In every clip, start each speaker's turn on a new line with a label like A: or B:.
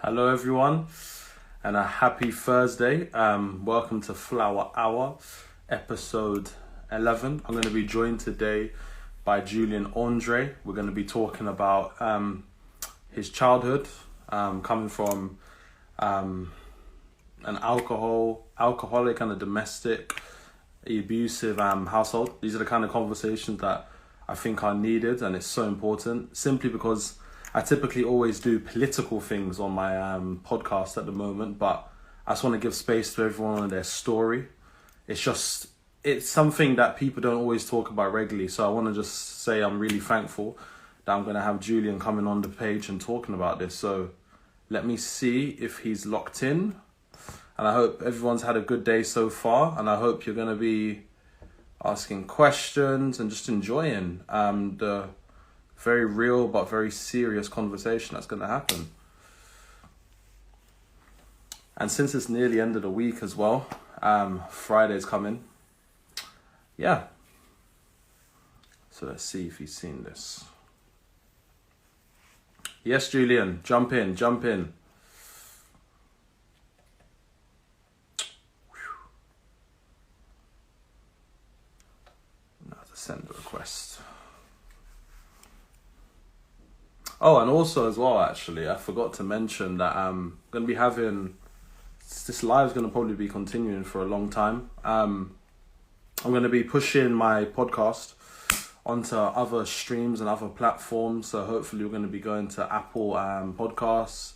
A: Hello, everyone, and a happy Thursday. Welcome to Flower Hour, episode 11. I'm going to be joined today by Julien. We're going to be talking about his childhood, coming from an alcoholic and a domestic abusive household. These are the kind of conversations that I think are needed, and it's so important, simply because I typically always do political things on my podcast at the moment, but I just want to give space to everyone and their story. It's something that people don't always talk about regularly, so I want to just say I'm really thankful that I'm going to have Julien coming on the page and talking about this. So let me see if he's locked in, and I hope everyone's had a good day so far, and I hope you're going to be asking questions and just enjoying the very real but very serious conversation that's going to happen. And since it's near the end of the week as well, Friday's coming. Yeah. So let's see if he's seen this. Yes, Julien, jump in. Now to send a request. Oh, and also as well, actually, I forgot to mention that I'm going to be having... This live is going to probably be continuing for a long time. I'm going to be pushing my podcast onto other streams and other platforms. So hopefully we're going to be going to Apple Podcasts.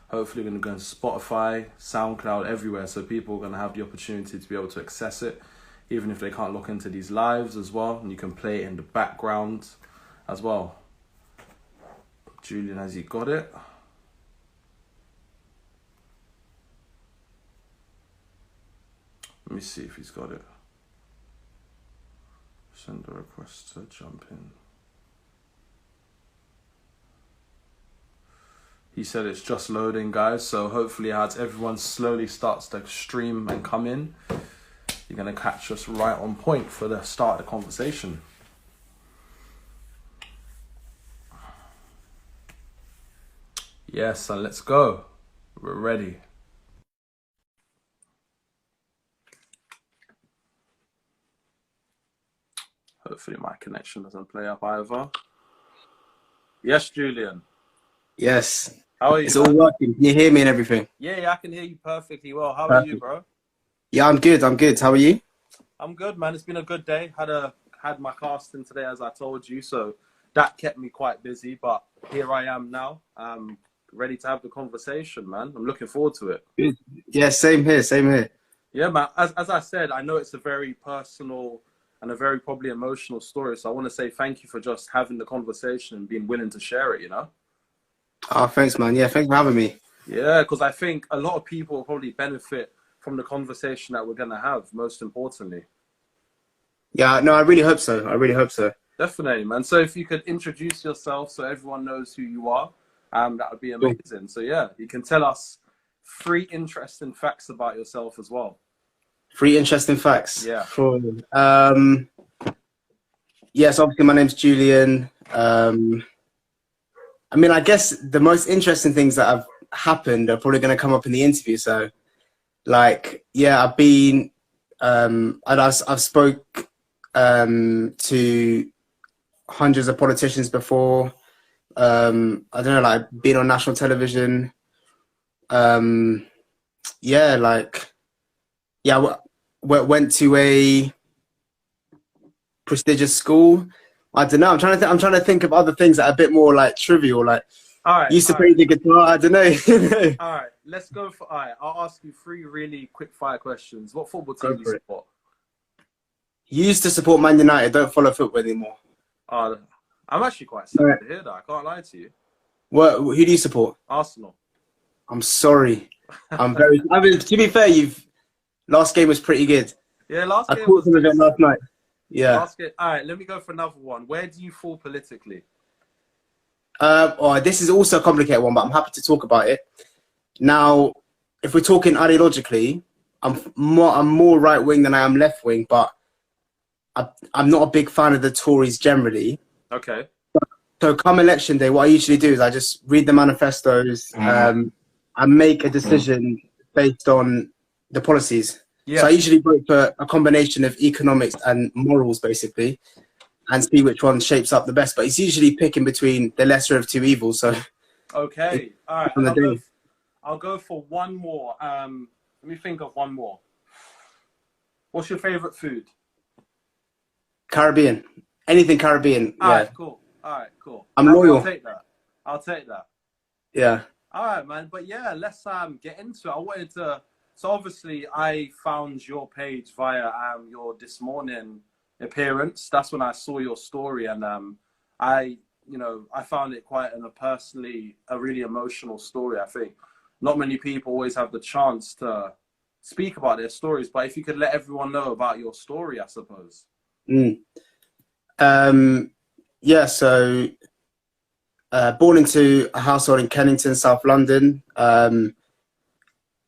A: Hopefully we're going to go into Spotify, SoundCloud, everywhere. So people are going to have the opportunity to be able to access it, even if they can't look into these lives as well. And you can play it in the background as well. Julien, has he got it? Let me see if he's got it. Send a request to jump in. He said it's just loading, guys. So hopefully as everyone slowly starts to stream and come in, you're going to catch us right on point for the start of the conversation. Yes, and let's go. We're ready. Hopefully my connection doesn't play up either. Yes, Julien.
B: Yes.
A: How are you?
B: It's all working. Can you hear me and everything?
A: Yeah, I can hear you perfectly well. How are you, bro?
B: Yeah, I'm good. How are you?
A: I'm good, man. It's been a good day. Had my casting today, as I told you, so that kept me quite busy. But here I am now. Ready to have the conversation, man. I'm looking forward to it.
B: Good. Yeah, same here.
A: Yeah, man. As I said, I know it's a very personal and a very probably emotional story. So I want to say thank you for just having the conversation and being willing to share it, you know?
B: Oh, thanks, man. Yeah, thanks for having me.
A: Yeah, because I think a lot of people will probably benefit from the conversation that we're going to have, most importantly.
B: Yeah, no, I really hope so.
A: Definitely, man. So if you could introduce yourself so everyone knows who you are, that would be amazing. So yeah, you can tell us 3 interesting facts about yourself as well.
B: 3 interesting facts.
A: Yeah.
B: Yes, obviously my name's Julien. I mean, I guess the most interesting things that have happened are probably going to come up in the interview. So, like, yeah, I've been, I've spoke to hundreds of politicians before. I don't know, like, been on national television. Went to a prestigious school. I don't know. I'm trying to think of other things that are a bit more like trivial. Like, used to play the guitar. I don't know.
A: All right, let's go for. All right, I'll ask you 3 really quick fire questions. What football team do you support?
B: Used to support Man United. Don't follow football anymore.
A: I'm actually quite sad to hear that. I can't lie to you.
B: Who do you support?
A: Arsenal.
B: I'm sorry. I mean, to be fair, last game was pretty good.
A: Yeah, last game.
B: I caught some of it last night. Yeah.
A: Last game. All right, let me go for another one. Where do you fall politically?
B: This is also a complicated one, but I'm happy to talk about it. Now, if we're talking ideologically, I'm more right wing than I am left wing, but I'm not a big fan of the Tories generally.
A: Okay.
B: So come election day, what I usually do is I just read the manifestos, I make a decision based on the policies.
A: Yeah.
B: So I usually vote for a combination of economics and morals, basically, and see which one shapes up the best. But it's usually picking between the lesser of two evils. So
A: okay, all right.
B: on the day.
A: I'll go for one more. Let me think of one more. What's your favorite food?
B: Caribbean. Anything Caribbean.
A: All
B: yeah.
A: right, cool. All right, cool.
B: I'm loyal.
A: I'll take that.
B: Yeah.
A: All right, man. But yeah, let's get into it. I wanted to. So obviously, I found your page via your This Morning appearance. That's when I saw your story, and I found it quite a really emotional story. I think not many people always have the chance to speak about their stories. But if you could let everyone know about your story, I suppose.
B: Yeah. So. Born into a household in Kennington, South London. It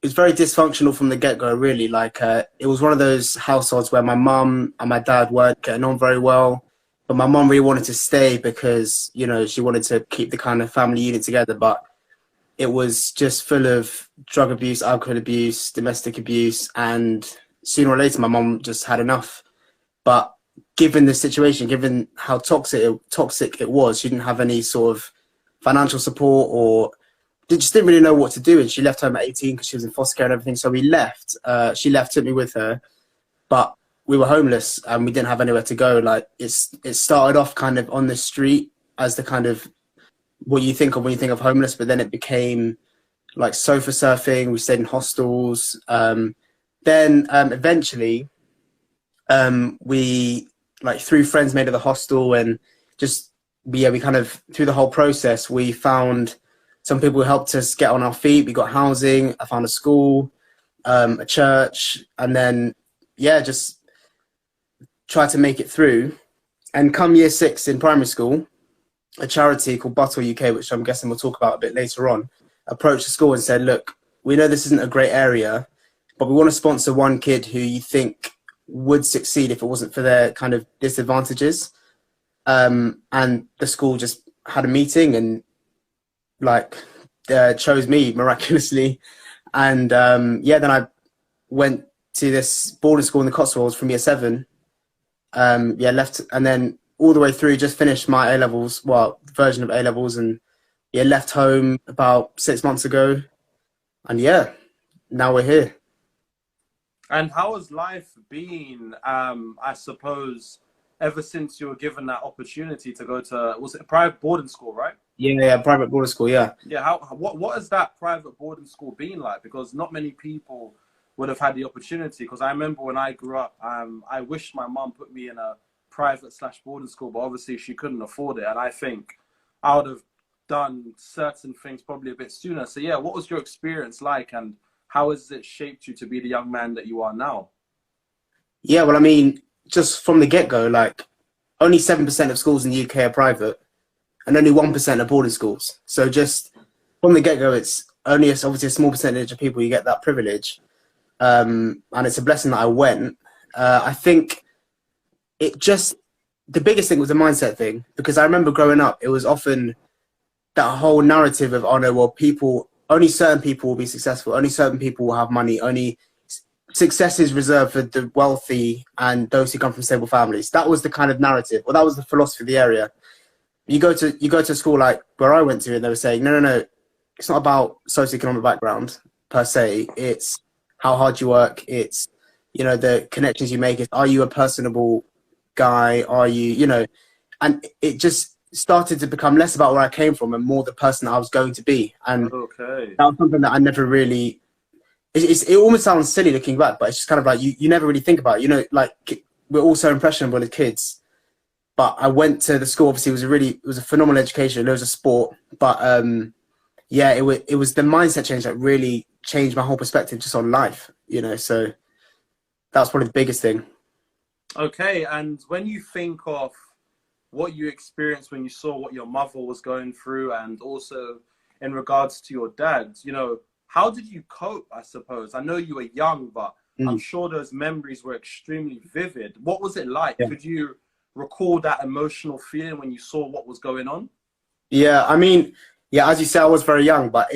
B: was very dysfunctional from the get-go, really. Like, it was one of those households where my mum and my dad weren't getting on very well. But my mum really wanted to stay because, she wanted to keep the kind of family unit together. But it was just full of drug abuse, alcohol abuse, domestic abuse. And sooner or later, my mum just had enough. But given the situation, given how toxic it was, she didn't have any sort of financial support or just didn't really know what to do. And she left home at 18 because she was in foster care and everything. So we left. She left, took me with her, but we were homeless and we didn't have anywhere to go. Like it started off kind of on the street as the kind of what you think of when you think of homeless, but then it became like sofa surfing. We stayed in hostels. Then eventually we through friends made of the hostel and just we kind of through the whole process we found some people who helped us get on our feet. We got housing. I found a school, a church, and then just tried to make it through. And come year 6 in primary school, a charity called Buttle UK, which I'm guessing we'll talk about a bit later on, approached the school and said, look, we know this isn't a great area, but we want to sponsor one kid who you think would succeed if it wasn't for their kind of disadvantages. And the school just had a meeting and chose me miraculously. And then I went to this boarding school in the Cotswolds from year 7. Left and then all the way through, just finished my A-levels, version of A-levels, and left home about 6 months ago. And now we're here.
A: And how has life been, I suppose, ever since you were given that opportunity to go to, was it a private boarding school, right?
B: Yeah, private boarding school, yeah.
A: Yeah, what has that private boarding school been like? Because not many people would have had the opportunity. Because I remember when I grew up, I wished my mum put me in a private/boarding school, but obviously she couldn't afford it. And I think I would have done certain things probably a bit sooner. So what was your experience like, and how has it shaped you to be the young man that you are now?
B: Yeah, well, I mean, just from the get-go, only 7% of schools in the UK are private and only 1% are boarding schools. So just from the get-go, it's only obviously a small percentage of people who get that privilege. And it's a blessing that I went. I think the biggest thing was the mindset thing, because I remember growing up, it was often that whole narrative of, oh no, well, only certain people will be successful, only certain people will have money, only success is reserved for the wealthy and those who come from stable families. That was the kind of narrative, or that was the philosophy of the area. You go to a school like where I went to, and they were saying, no, it's not about socioeconomic background per se. It's how hard you work. It's, the connections you make. Are you a personable guy? Are you, and it just started to become less about where I came from and more the person that I was going to be. And that was something that I never really, it almost sounds silly looking back, but it's just kind of like, you never really think about it. We're all so impressionable as kids. But I went to the school, obviously it was a phenomenal education. There was a sport, but it was the mindset change that really changed my whole perspective just on life, so that's probably the biggest thing.
A: Okay, and when you think of what you experienced when you saw what your mother was going through, and also in regards to your dad, how did you cope, I suppose? I know you were young, but I'm sure those memories were extremely vivid. What was it like? Yeah. Could you recall that emotional feeling when you saw what was going on?
B: Yeah, I mean, as you say, I was very young, but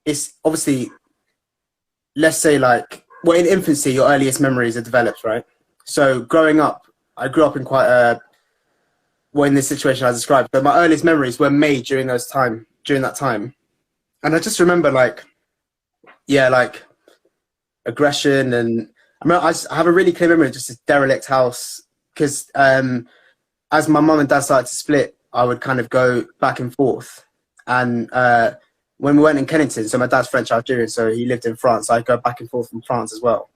B: it's obviously, let's say like, well, in infancy, your earliest memories are developed, right? So growing up, I grew up in quite a, well, in this situation I described, but my earliest memories were made during that time. And I just remember like, yeah, like aggression. And I remember I have a really clear memory of just a derelict house, because as my mum and dad started to split, I would kind of go back and forth. And when we went in Kennington, so my dad's French Algerian, so he lived in France. I'd go back and forth from France as well.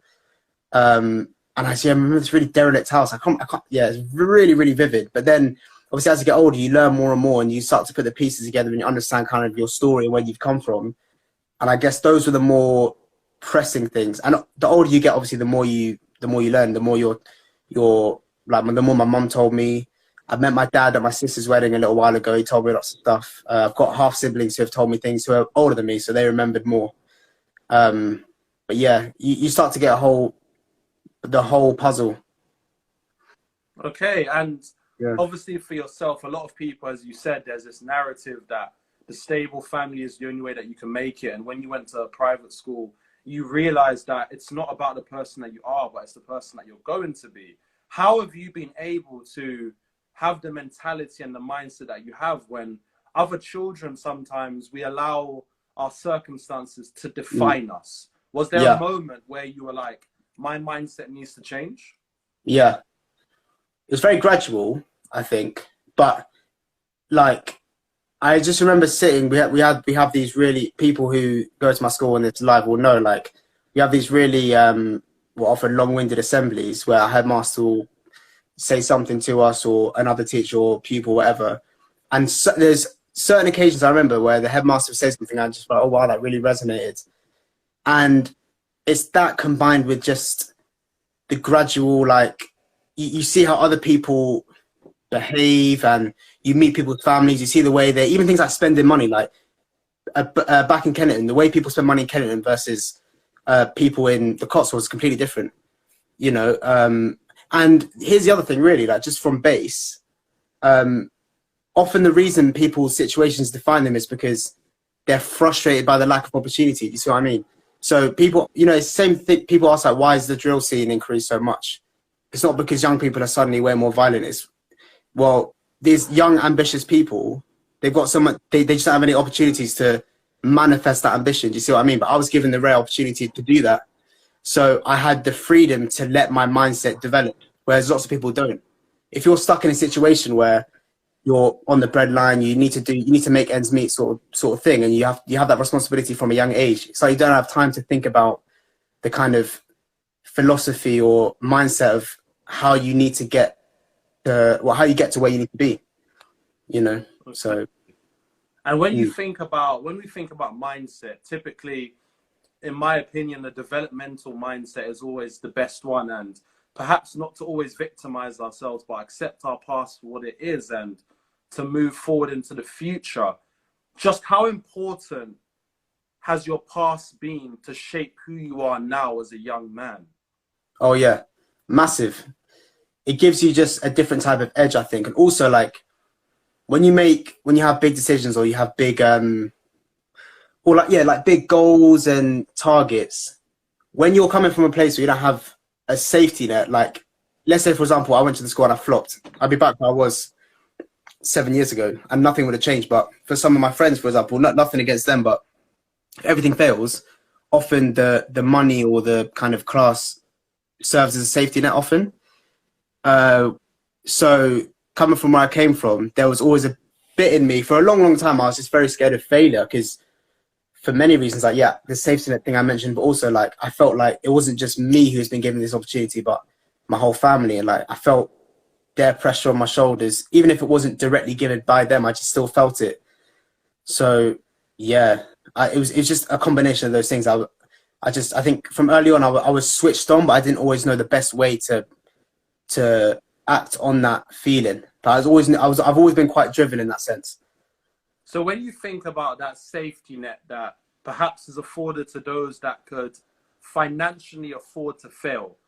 B: And I remember this really derelict house. I can't, yeah, it's really, really vivid. But then obviously as you get older, you learn more and more, and you start to put the pieces together and you understand kind of your story and where you've come from. And I guess those were the more pressing things. And the older you get, obviously, the more you learn, the more you're like, the more my mum told me. I met my dad at my sister's wedding a little while ago. He told me lots of stuff. I've got half siblings who have told me things who are older than me, so they remembered more. But yeah, you start to get the whole puzzle.
A: Okay, and
B: yeah.
A: Obviously for yourself, a lot of people, as you said, there's this narrative that the stable family is the only way that you can make it. And when you went to a private school, you realize that it's not about the person that you are, but it's the person that you're going to be. How have you been able to have the mentality and the mindset that you have when other children, sometimes we allow our circumstances to define us? Was there a moment where you were like, my mindset needs to change?
B: Yeah. It was very gradual, I think. But like, I just remember sitting, we have these really, people who go to my school and it's live will know, like, we have these really, often long-winded assemblies where a headmaster will say something to us, or another teacher or pupil, whatever. And so, there's certain occasions I remember where the headmaster would say something, and I just like, oh wow, that really resonated. And it's that combined with just the gradual, like, you see how other people behave, and you meet people's families, you see the way they, even things like spending money, like back in Kennington, the way people spend money in Kennington versus people in the Cotswolds is completely different, you know. And here's the other thing, really, like, just from base, often the reason people's situations define them is because they're frustrated by the lack of opportunity. You see what I mean? So people, you know, it's the same thing. People ask, like, why is the drill scene increased so much? It's not because young people are suddenly way more violent. It's, well, these young, ambitious people, they've got so much, they just don't have any opportunities to manifest that ambition. Do you see what I mean? But I was given the rare opportunity to do that. So I had the freedom to let my mindset develop, whereas lots of people don't. If you're stuck in a situation where you're on the breadline, you need to make ends meet sort of thing, and you have that responsibility from a young age. So you don't have time to think about the kind of philosophy or mindset of how you need to get to, well, how you get to where you need to be, you know. So,
A: and when you think about, when we think about mindset, typically, in my opinion, the developmental mindset is always the best one, and perhaps not to always victimize ourselves, but accept our past for what it is and to move forward into the future. Just how important has your past been to shape who you are now as a young man?
B: Oh yeah, massive. It gives you just a different type of edge, I think. And also, like, when you have big decisions, or you have big, like big goals and targets, when you're coming from a place where you don't have a safety net, like, let's say, for example, I went to the school and I flopped. I'd be back where I was 7 years ago, and nothing would have changed. But for some of my friends, for example, nothing against them, but if everything fails, often the money or the kind of class serves as a safety net often. So coming from where I came from, there was always a bit in me. For a long, long time, I was just very scared of failure, because for many reasons, like, yeah, the safety net thing I mentioned, but also, like, I felt like it wasn't just me who's been given this opportunity, but my whole family. And, like, I felt their pressure on my shoulders, even if it wasn't directly given by them, I just still felt it. So yeah, it was just a combination of those things. I think from early on, I was switched on, but I didn't always know the best way to act on that feeling. But I've always been quite driven in that sense.
A: So when you think about that safety net that perhaps is afforded to those that could financially afford to fail,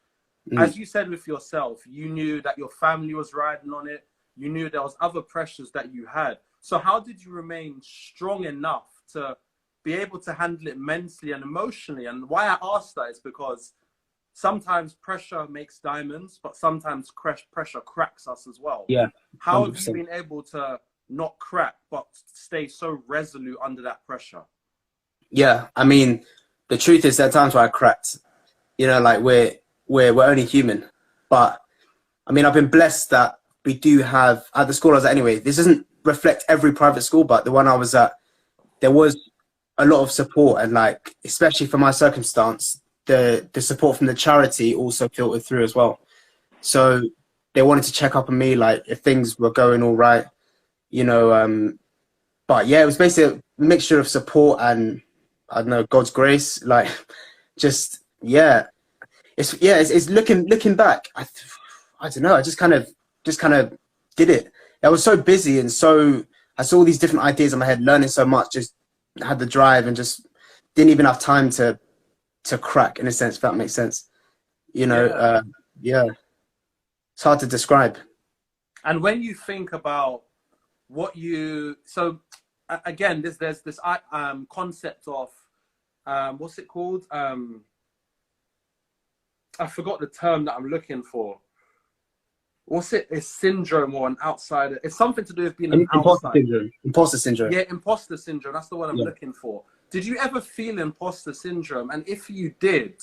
A: as you said with yourself, you knew that your family was riding on it. You knew there was other pressures that you had. So how did you remain strong enough to be able to handle it mentally and emotionally. And why I ask that is because sometimes pressure makes diamonds, but sometimes pressure cracks us as well.
B: Yeah.
A: How have
B: 100%.
A: you been able to not crack, but stay so resolute under that pressure?
B: Yeah, I mean, the truth is there are times where I cracked. You know, like we're only human. But I mean, I've been blessed that we do have at the school I was at anyway. This doesn't reflect every private school, but the one I was at, there was a lot of support, and like especially for my circumstance, the support from the charity also filtered through as well. So they wanted to check up on me, like if things were going all right, you know. But yeah, it was basically a mixture of support and I don't know, God's grace. Like, just it's looking back. I don't know. I just kind of did it. I was so busy and I saw all these different ideas in my head, learning so much. Just had the drive and just didn't even have time to crack, in a sense, if that makes sense. You know, it's hard to describe.
A: And when you think about again, there's this concept of what's it called? I forgot the term that I'm looking for. What's it? It's syndrome or an outsider. It's something to do with being an outsider.
B: Impostor syndrome.
A: Yeah, imposter syndrome. That's the one I'm looking for. Did you ever feel imposter syndrome? And if you did,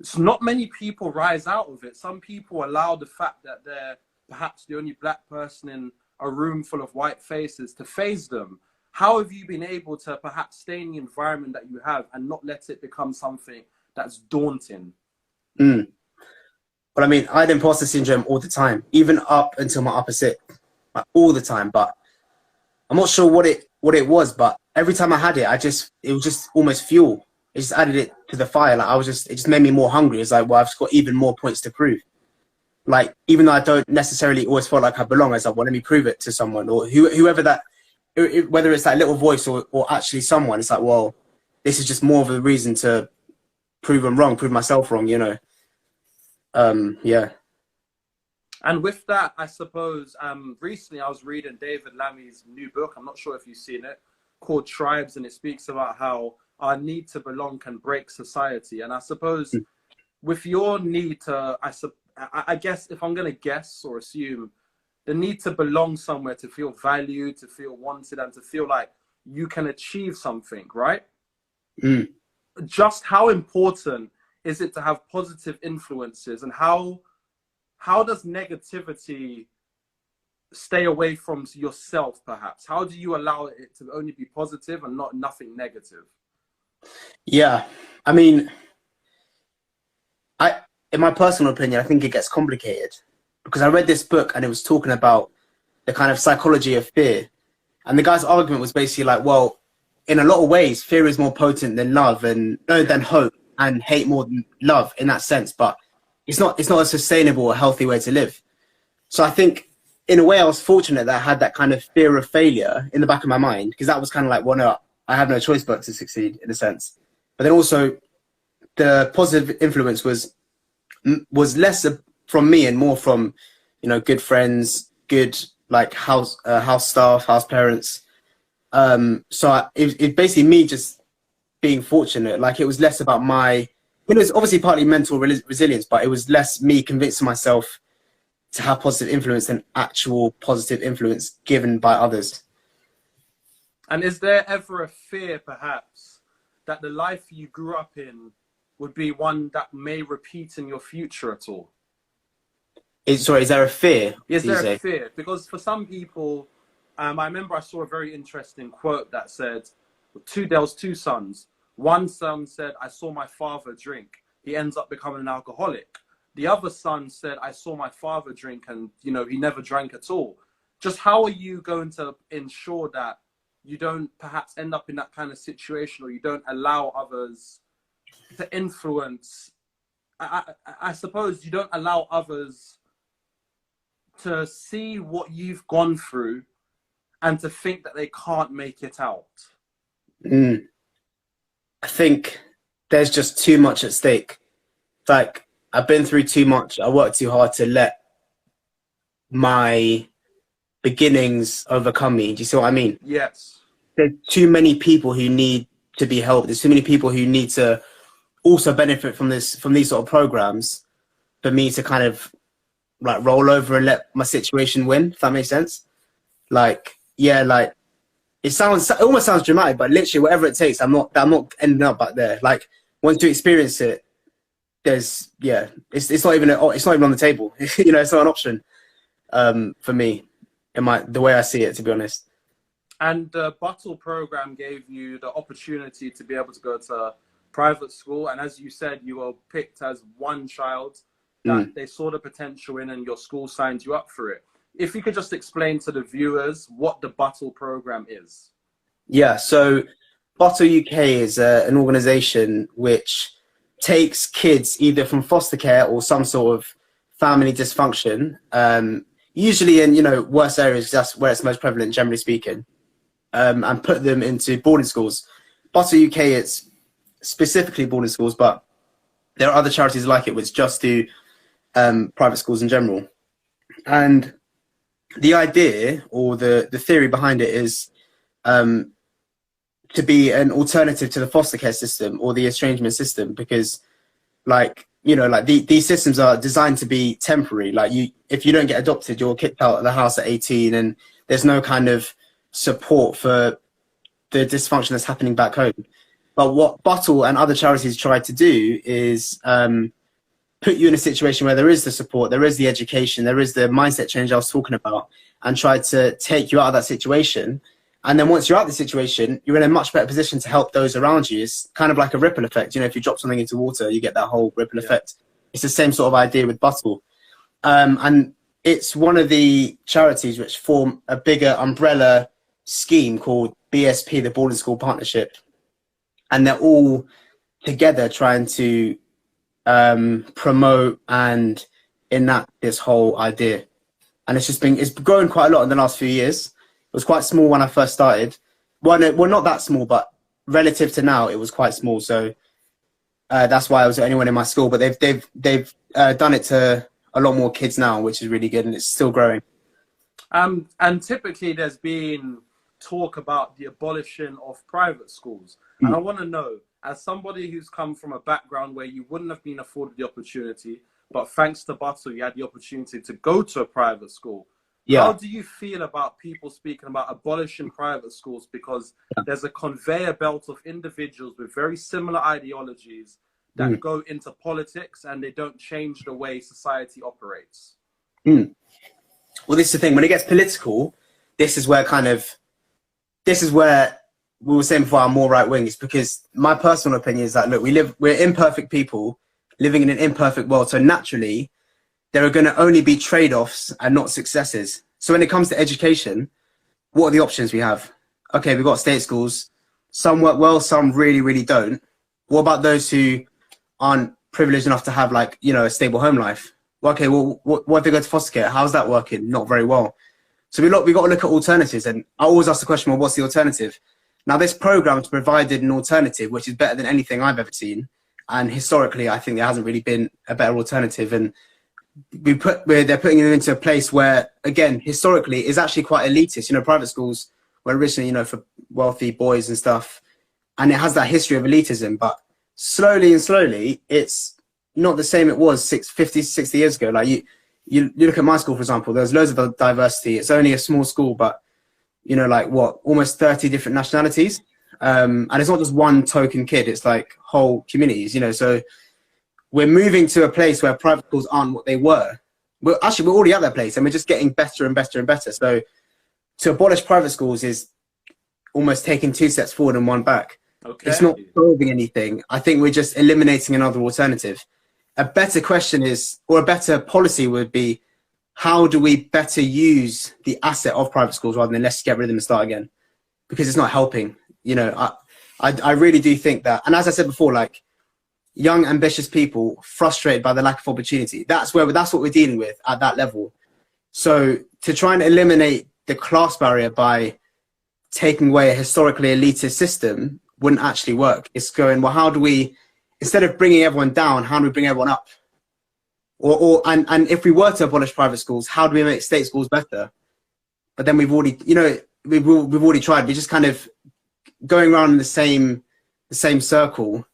A: it's not many people rise out of it. Some people allow the fact that they're perhaps the only black person in a room full of white faces to phase them. How have you been able to perhaps stay in the environment that you have and not let it become something that's daunting?
B: But I mean, I had imposter syndrome all the time, even up until my upper sixth, like all the time. But I'm not sure what it was. But every time I had it, it was just almost fuel. It just added it to the fire. Like it just made me more hungry. It's like, well, I've just got even more points to prove. Like, even though I don't necessarily always feel like I belong, it's like, well, let me prove it to someone or whoever that, whether it's that little voice or actually someone. It's like, well, this is just more of a reason to prove them wrong, prove myself wrong, you know. Yeah.
A: And with that, I suppose, recently I was reading David Lammy's new book. I'm not sure if you've seen it, called Tribes, and it speaks about how our need to belong can break society. And I suppose with your need to, I guess if I'm going to guess or assume, the need to belong somewhere, to feel valued, to feel wanted, and to feel like you can achieve something, right? Just how important is it to have positive influences, and how does negativity stay away from yourself, perhaps? How do you allow it to only be positive and nothing negative?
B: Yeah, I mean, in my personal opinion, I think it gets complicated because I read this book and it was talking about the kind of psychology of fear. And the guy's argument was basically like, well, in a lot of ways, fear is more potent than love and than hope, and hate more than love in that sense. But it's not a sustainable or healthy way to live. So I think in a way I was fortunate that I had that kind of fear of failure in the back of my mind, because that was kind of like, well, no, I have no choice but to succeed in a sense. But then also the positive influence was less from me and more from, you know, good friends, good like house staff, house parents. So it basically me just being fortunate. Like, it was less about it was obviously partly mental resilience, but it was less me convincing myself to have positive influence than actual positive influence given by others.
A: And is there ever a fear, perhaps, that the life you grew up in would be one that may repeat in your future at all?
B: Is there a fear?
A: Is there a fear? Because for some people, I remember I saw a very interesting quote that said, there was two sons. One son said, I saw my father drink. He ends up becoming an alcoholic. The other son said, I saw my father drink and, you know, he never drank at all. Just how are you going to ensure that you don't perhaps end up in that kind of situation, or you don't allow others to influence? I suppose you don't allow others to see what you've gone through and to think that they can't make it out.
B: I think there's just too much at stake. Like, I've been through too much. I worked too hard to let my beginnings overcome me. Do you see what I mean?
A: Yes.
B: There's too many people who need to be helped. There's too many people who need to also benefit from these sort of programs for me to kind of like roll over and let my situation win, if that makes sense. Like, yeah, like it almost sounds dramatic, but literally whatever it takes, I'm not ending up back there. Like once you experience it, it's not even on the table. You know, it's not an option for me, the way I see it, to be honest.
A: And the Buttle program gave you the opportunity to be able to go to private school, and as you said, you were picked as one child that they saw the potential in, and your school signed you up for it. If you could just explain to the viewers what the Buttle program is.
B: Yeah, so Buttle UK is an organisation which takes kids either from foster care or some sort of family dysfunction, usually in, you know, worse areas, that's where it's most prevalent, generally speaking, and put them into boarding schools. Buttle UK, it's specifically boarding schools, but there are other charities like it which just do private schools in general. And the idea or the theory behind it is to be an alternative to the foster care system or the estrangement system, because, like, you know, like these systems are designed to be temporary. Like, if you don't get adopted, you're kicked out of the house at 18, and there's no kind of support for the dysfunction that's happening back home. But what Buttle and other charities try to do is put you in a situation where there is the support, there is the education, there is the mindset change I was talking about, and try to take you out of that situation. And then once you're out of the situation, you're in a much better position to help those around you. It's kind of like a ripple effect. You know, if you drop something into water, you get that whole ripple effect. It's the same sort of idea with Buttle. And it's one of the charities which form a bigger umbrella scheme called BSP, the Boarding School Partnership. And they're all together trying to promote and enact this whole idea. And it's grown quite a lot in the last few years. It was quite small when I first started. Well, not that small, but relative to now, it was quite small. So that's why I was the only one in my school. But they've done it to a lot more kids now, which is really good, and it's still growing.
A: And typically, there's been talk about the abolition of private schools, and I want to know, as somebody who's come from a background where you wouldn't have been afforded the opportunity, but thanks to Buttle, you had the opportunity to go to a private school. Yeah. How do you feel about people speaking about abolishing private schools? Because there's a conveyor belt of individuals with very similar ideologies that go into politics, and they don't change the way society operates.
B: Well, this is the thing. When it gets political, this is where we were saying before, I'm more right wing. It's because my personal opinion is that, look, we're imperfect people living in an imperfect world. So naturally, there are going to only be trade-offs and not successes. So when it comes to education, what are the options we have? Okay, we've got state schools. Some work well, some really, really don't. What about those who aren't privileged enough to have, like, you know, a stable home life? Well, okay, well, what if they go to foster care? How's that working? Not very well. So we got to look at alternatives. And I always ask the question, well, what's the alternative? Now, this program's provided an alternative, which is better than anything I've ever seen. And historically, I think there hasn't really been a better alternative. And they're putting it into a place where, again, historically, is actually quite elitist. You know, private schools were originally, you know, for wealthy boys and stuff. And it has that history of elitism. But slowly, it's not the same it was 50, 60 years ago. Like, you look at my school, for example, there's loads of diversity. It's only a small school, but, you know, like almost 30 different nationalities. And it's not just one token kid, it's like whole communities, you know. So we're moving to a place where private schools aren't what they were. We're already at that place, and we're just getting better and better and better. So to abolish private schools is almost taking 2 steps forward and 1 back. Okay. It's not solving anything. I think we're just eliminating another alternative. A better question is, or a better policy would be, how do we better use the asset of private schools rather than let's get rid of them and start again? Because it's not helping. You know, I really do think that. And as I said before, like, young, ambitious people frustrated by the lack of opportunity. That's what we're dealing with at that level. So to try and eliminate the class barrier by taking away a historically elitist system wouldn't actually work. It's going, well, how do we, instead of bringing everyone down, how do we bring everyone up? And if we were to abolish private schools, how do we make state schools better? But then we've already, you know, we've already tried. We're just kind of going around in the same the same circle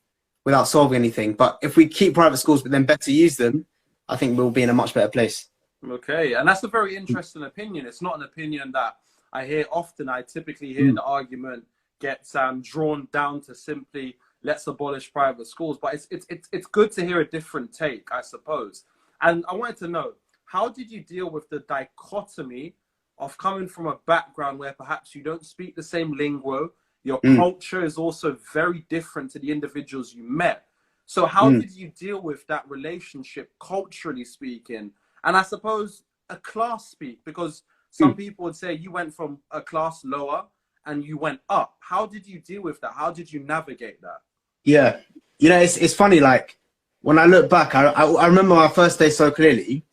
B: without solving anything. But if we keep private schools but then better use them, I think we'll be in a much better place.
A: Okay, and that's a very interesting opinion. It's not an opinion that I hear often. I typically hear the argument gets drawn down to simply let's abolish private schools, but it's good to hear a different take, I suppose. And I wanted to know, how did you deal with the dichotomy of coming from a background where perhaps you don't speak the same lingo, your culture is also very different to the individuals you met. So how did you deal with that relationship, culturally speaking? And I suppose a class speak, because some people would say you went from a class lower and you went up. How did you deal with that? How did you navigate that?
B: Yeah, you know, it's funny. Like when I look back, I remember my first day so clearly.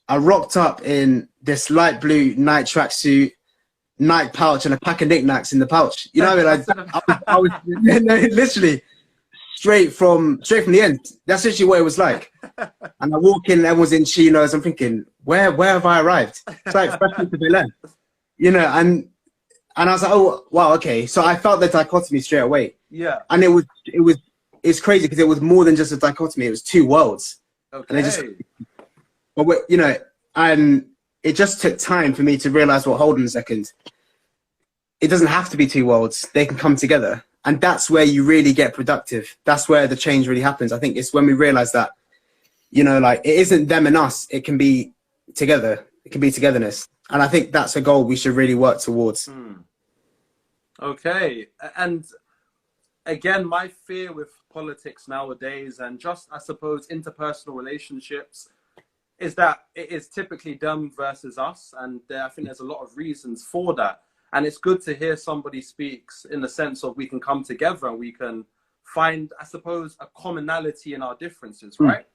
B: I rocked up in this light blue night tracksuit, night pouch, and a pack of knickknacks in the pouch. You know what I mean? Like I was literally straight from the end. That's literally what it was like. And I walk in, everyone's in chinos. I'm thinking, where have I arrived? It's like freshman to Berlin, you know. And I was like, oh wow, okay. So I felt the dichotomy straight away.
A: Yeah.
B: And it's crazy because it was more than just a dichotomy. It was two worlds.
A: Okay.
B: And it just, but you know, and it just took time for me to realize, well, hold on a second. It doesn't have to be two worlds. They can come together. And that's where you really get productive. That's where the change really happens. I think it's when we realize that, you know, like it isn't them and us. It can be together. It can be togetherness. And I think that's a goal we should really work towards.
A: Okay. And again, my fear with politics nowadays and just, I suppose, interpersonal relationships is that it is typically them versus us. And I think there's a lot of reasons for that. And it's good to hear somebody speaks in the sense of we can come together and we can find, I suppose, a commonality in our differences, right?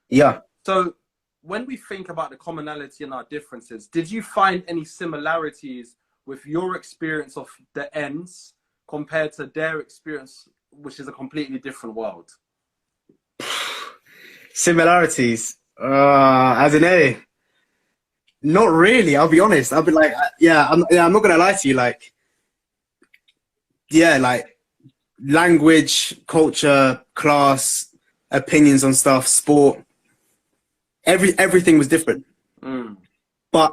B: Yeah.
A: So when we think about the commonality in our differences, did you find any similarities with your experience of the ends compared to their experience, which is a completely different world?
B: Similarities, as in A. Not really, I'll be honest. I'll be like, I'm not gonna lie to you. Like, like language, culture, class, opinions on stuff, sport, everything was different. But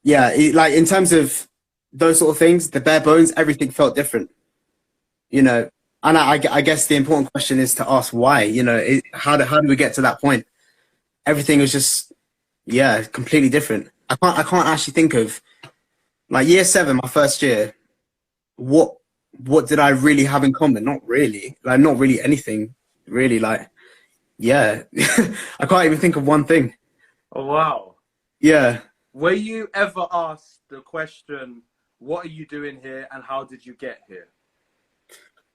B: like in terms of those sort of things, the bare bones, everything felt different, you know. And I guess the important question is to ask why, you know, how do we get to that point? Everything was just, completely different. I can't actually think of, like year 7, my first year, what did I really have in common? Not really, like not really anything, really. Like, I can't even think of one thing.
A: Oh, wow.
B: Yeah.
A: Were you ever asked the question, what are you doing here and how did you get here?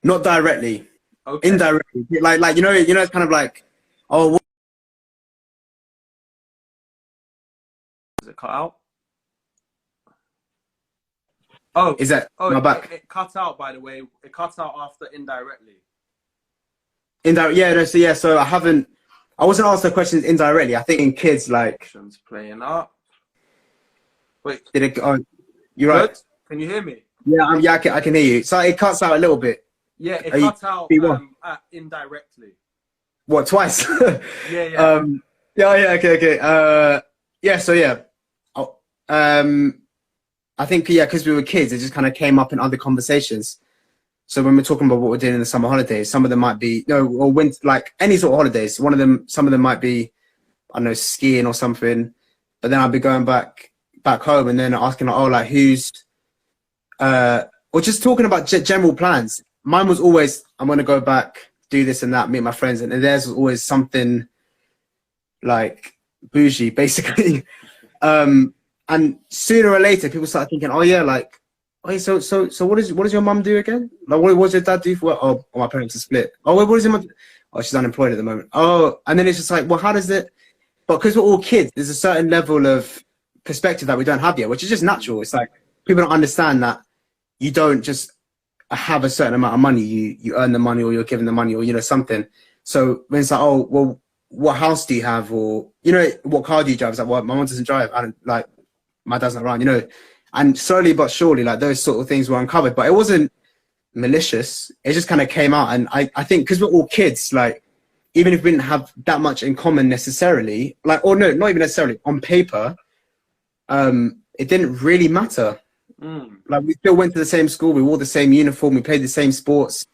B: Not directly.
A: Okay.
B: Indirectly. Like you know, it's kind of like, oh,
A: is it cut out? Oh,
B: is that my back?
A: It cut out, by the way. It cut out after indirectly.
B: Indirect, so I wasn't asked the questions indirectly. I think in kids, like
A: playing up. Wait.
B: Did it? Oh, you're right.
A: Can you hear me?
B: Yeah, I can hear you. So it cuts out a little bit.
A: Yeah, it cut out indirectly.
B: What, twice?
A: Yeah.
B: Okay. I think because we were kids, it just kind of came up in other conversations. So when we're talking about what we're doing in the summer holidays, some of them might be or winter, like any sort of holidays. Some of them might be, I don't know, skiing or something. But then I'll be going back home and then asking, who's, or just talking about general plans. Mine was always, I'm going to go back, do this and that, meet my friends. And theirs was always something like bougie, basically. And sooner or later, people start thinking, so what does your mum do again? Like, what does your dad do for work? Oh, my parents are split. Oh, what is your mum? Oh, she's unemployed at the moment. Oh, and then it's just like, well, how does it? But because we're all kids, there's a certain level of perspective that we don't have yet, which is just natural. It's like people don't understand that you don't just have a certain amount of money. You earn the money, or you're given the money, or something. So when it's like, oh, well, what house do you have, or what car do you drive? It's like, well, my mom doesn't drive. I don't like. My dad's not around, And slowly but surely, like those sort of things were uncovered, but it wasn't malicious. It just kind of came out. And I think because we're all kids, like, even if we didn't have that much in common necessarily, like, or no, not even necessarily on paper, it didn't really matter. Like, we still went to the same school, we wore the same uniform, we played the same sports,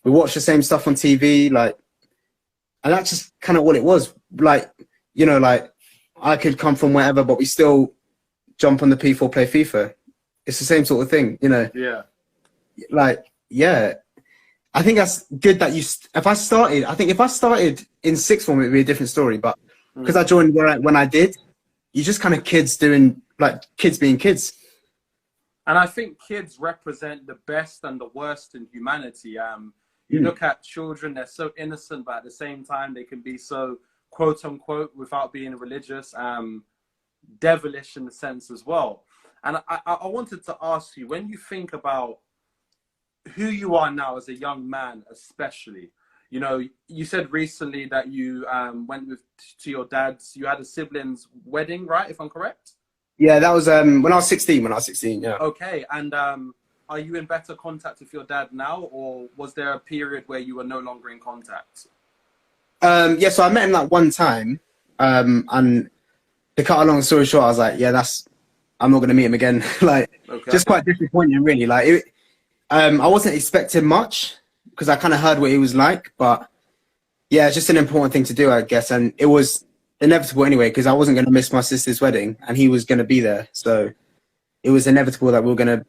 B: we watched the same stuff on TV, like, and that's just kind of what it was. Like, you know, like, I could come from wherever, but we still jump on the P4, play FIFA. It's the same sort of thing, you know?
A: Yeah.
B: Like, yeah. I think that's good that if I started in sixth form, it'd be a different story. But because I joined when I did, you just kind of kids being kids.
A: And I think kids represent the best and the worst in humanity. You look at children, they're so innocent, but at the same time, they can be so, quote unquote, without being religious, devilish in the sense as well. And I wanted to ask you, when you think about who you are now as a young man, especially, you know, you said recently that you went to your dad's, you had a sibling's wedding, right? If I'm correct?
B: Yeah, that was when I was 16. Yeah.
A: Okay, and are you in better contact with your dad now, or was there a period where you were no longer in contact?
B: Yeah, so I met him that one time, and to cut a long story short, I was like, yeah, I'm not going to meet him again. Like,
A: Okay.
B: Just quite disappointing, really. Like, I wasn't expecting much because I kind of heard what he was like, but yeah, it's just an important thing to do, I guess. And it was inevitable anyway, because I wasn't going to miss my sister's wedding and he was going to be there. So it was inevitable that we were going to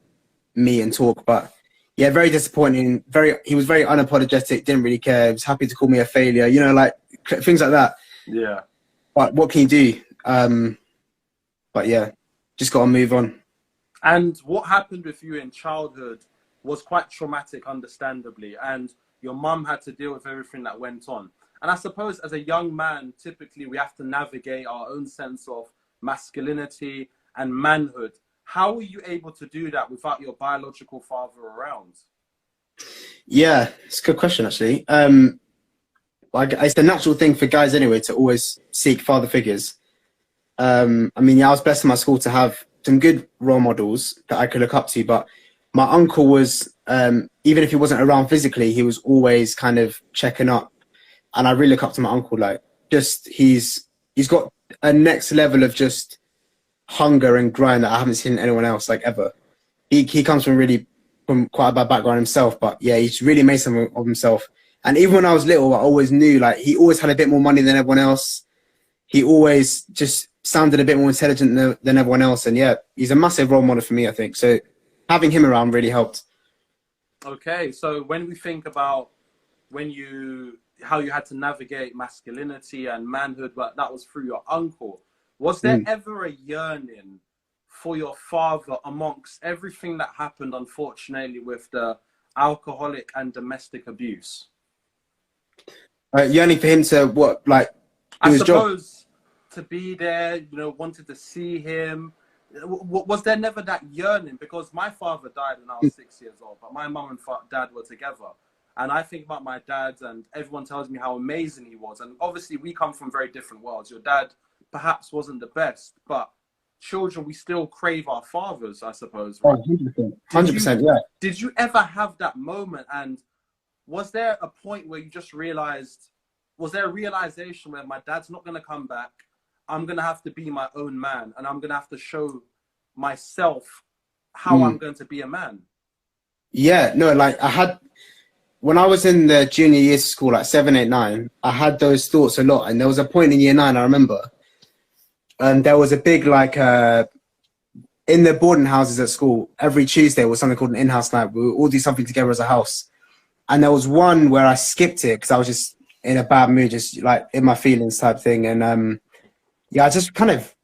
B: meet and talk. But yeah, very disappointing. He was very unapologetic, didn't really care. He was happy to call me a failure, you know, like things like that.
A: Yeah.
B: But what can you do? But yeah, just got to move on.
A: And what happened with you in childhood was quite traumatic, understandably. And your mum had to deal with everything that went on. And I suppose as a young man, typically we have to navigate our own sense of masculinity and manhood. How were you able to do that without your biological father around?
B: Yeah, it's a good question, actually. It's the natural thing for guys anyway to always seek father figures. I mean, yeah, I was blessed in my school to have some good role models that I could look up to, but my uncle was, even if he wasn't around physically, he was always kind of checking up. And I really look up to my uncle, like, just, he's got a next level of just hunger and grind that I haven't seen anyone else, like, ever. He comes from quite a bad background himself, but yeah, he's really made something of himself. And even when I was little, I always knew, like, he always had a bit more money than everyone else. He always just sounded a bit more intelligent than everyone else. And yeah, he's a massive role model for me, I think. So having him around really helped.
A: Okay, so when we think about how you had to navigate masculinity and manhood, but that was through your uncle, was there ever a yearning for your father amongst everything that happened, unfortunately, with the alcoholic and domestic abuse?
B: Yearning for him to what, like, do his
A: suppose job? To be there, you know, wanted to see him. Was there never that yearning? Because my father died when I was 6 years old, but my mum and dad were together. And I think about my dad, and everyone tells me how amazing he was. And obviously, we come from very different worlds. Your dad perhaps wasn't the best, but children, we still crave our fathers, I suppose. Right?
B: 100%, yeah.
A: Did you ever have that moment? And was there a point where you just realized, was there a realization where my dad's not going to come back? I'm going to have to be my own man, and I'm going to have to show myself how I'm going to be a man? Yeah,
B: no, like when I was in the junior years of school, like 7, 8, 9, I had those thoughts a lot. And there was a point in year 9, I remember, and there was a big, like, in the boarding houses at school, every Tuesday was something called an in-house night. We would all do something together as a house. And there was one where I skipped it because I was just in a bad mood, just like in my feelings type thing. And yeah, I just kind of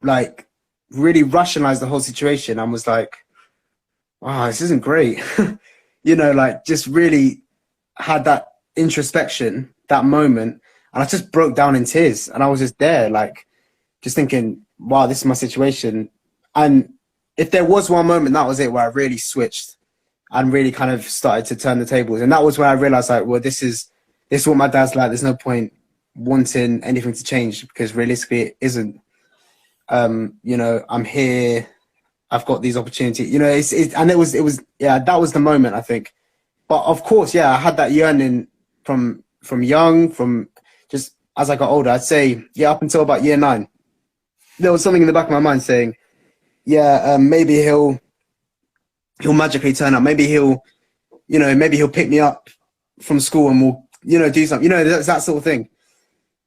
B: like really rationalized the whole situation and was like, wow, this isn't great. You know, like just really had that introspection, that moment. And I just broke down in tears, and I was just there, like, just thinking, wow, this is my situation. And if there was one moment, that was it, where I really switched and really kind of started to turn the tables. And that was where I realized, like, well, this is what my dad's like. There's no point wanting anything to change, because realistically it isn't. You know, I'm here I've got these opportunities. You know, and it was yeah, that was the moment, I think. But of course, yeah, I had that yearning from young, from just as I got older. I'd say, yeah, up until about year 9, there was something in the back of my mind saying, yeah, maybe he'll magically turn up. Maybe maybe he'll pick me up from school and we'll, do something. That sort of thing.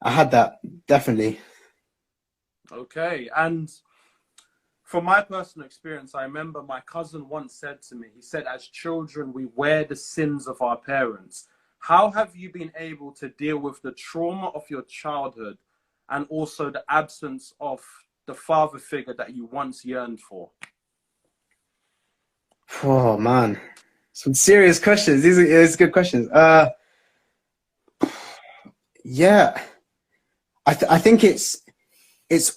B: I had that, definitely.
A: Okay, and from my personal experience, I remember my cousin once said to me, he said, as children, we wear the sins of our parents. How have you been able to deal with the trauma of your childhood and also the absence of the father figure that you once yearned for?
B: Oh, man. Some serious questions. These are good questions. Yeah. I think it's